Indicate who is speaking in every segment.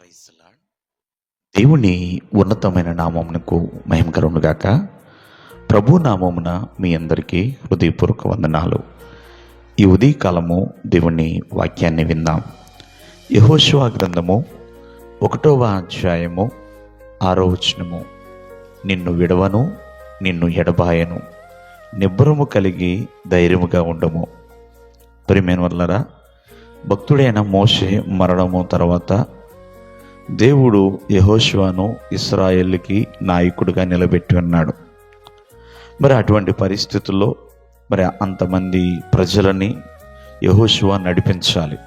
Speaker 1: Praise lord. దేవుని ఉన్నతమైన నామమునకు మహిమ కలుగునుగాక. ప్రభు నామమున మీ అందరికీ హృదయపూర్వక వందనాలు. ఈ ఉదయకాలము దేవుని వాక్యాన్ని విందాం. యెహోషువ గ్రంథము 1వ అధ్యాయము 6వ వచనము. నిన్ను విడవను, నిన్ను ఎడబాయను, నిబ్బరము కలిగి ధైర్యముగా ఉండము. ప్రియమైన వాళ్ళరా, భక్తుడైన మోషే మరణము తర్వాత దేవుడు యెహోషువను ఇశ్రాయేలుకి నాయకుడిగా నిలబెట్టి ఉన్నాడు. మరి అటువంటి పరిస్థితుల్లో అంతమంది ప్రజలని యెహోషువ నడిపించాలి.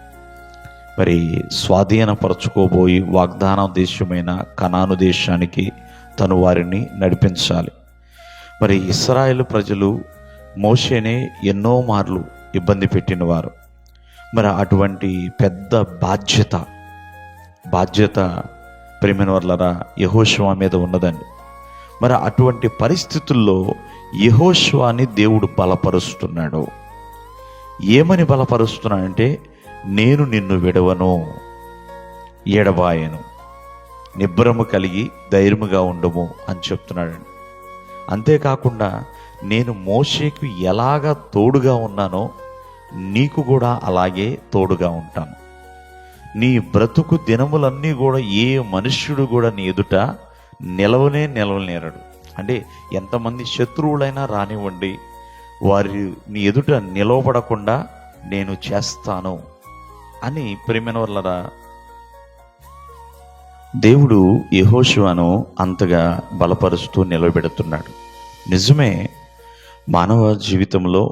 Speaker 1: స్వాధీనపరచుకోబోయి వాగ్దాన దేశమైన కనాను దేశానికి తను వారిని నడిపించాలి. ఇశ్రాయేలు ప్రజలు మోషేనే ఎన్నో మార్లు ఇబ్బంది పెట్టినవారు. అటువంటి పెద్ద బాధ్యత ప్రియమైన వాళ్ళరా యెహోషువ మీద ఉన్నదండి. అటువంటి పరిస్థితుల్లో యెహోషువని దేవుడు బలపరుస్తున్నాడు. ఏమని బలపరుస్తున్నాడంటే, నేను నిన్ను విడవను, ఎడబాయను, నిబ్బరము కలిగి ధైర్యముగా ఉండము అని చెప్తున్నాడండి. అంతేకాకుండా నేను మోషేకు ఎలాగా తోడుగా ఉన్నానో నీకు కూడా అలాగే తోడుగా ఉంటాను. నీ బ్రతుకు దినములన్నీ కూడా ఏ మనుష్యుడు కూడా నీ ఎదుట నిలవలేరడు. అంటే ఎంతమంది శత్రువులైనా రానివ్వండి, వారి నీ ఎదుట నిలవబడకుండా నేను చేస్తాను అని ప్రియమైన వాళ్ళరా దేవుడు యెహోషువను అంతగా బలపరుస్తూ నిలబెడుతున్నాడు. నిజమే, మానవ జీవితంలో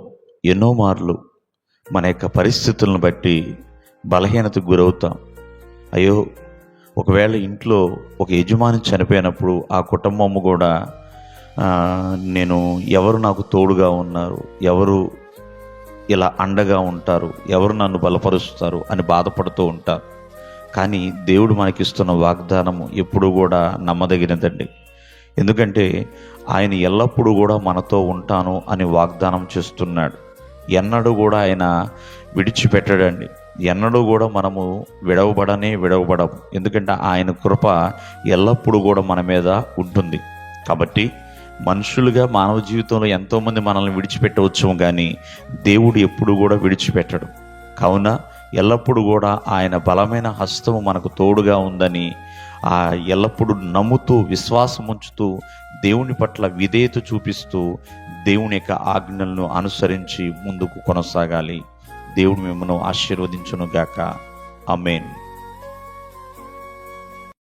Speaker 1: ఎన్నో మార్లు మన యొక్క పరిస్థితులను బట్టి బలహీనతకు గురవుతాం. అయ్యో, ఒకవేళ ఇంట్లో ఒక యజమాని చనిపోయినప్పుడు ఆ కుటుంబము కూడా ఎవరు నాకు తోడుగా ఉన్నారు, ఎవరు ఇలా అండగా ఉంటారు, ఎవరు నన్ను బలపరుస్తారు అని బాధపడుతూ ఉంటారు. కానీ దేవుడు మనకిస్తున్న వాగ్దానము ఎప్పుడు కూడా నమ్మదగినదండి. ఎందుకంటే ఆయన ఎల్లప్పుడూ కూడా మనతో ఉంటాను అని వాగ్దానం చేస్తున్నాడు. ఎన్నడూ కూడా ఆయన విడిచిపెట్టడండి. ఎన్నడూ కూడా మనము విడవబడము. ఎందుకంటే ఆయన కృప ఎల్లప్పుడూ కూడా మన మీద ఉంటుంది. కాబట్టి మనుషులుగా మానవ జీవితంలో ఎంతోమంది మనల్ని విడిచిపెట్టవచ్చు, కానీ దేవుడు ఎప్పుడు కూడా విడిచిపెట్టడు. కావున ఎల్లప్పుడూ కూడా ఆయన బలమైన హస్తము మనకు తోడుగా ఉందని ఎల్లప్పుడూ నమ్ముతూ విశ్వాసం ఉంచుతూ దేవుని పట్ల విధేయత చూపిస్తూ దేవుని యొక్క ఆజ్ఞలను అనుసరించి ముందుకు కొనసాగాలి. దేవుడు మిమ్మల్ని ఆశీర్వదించును గాక. ఆమేన్.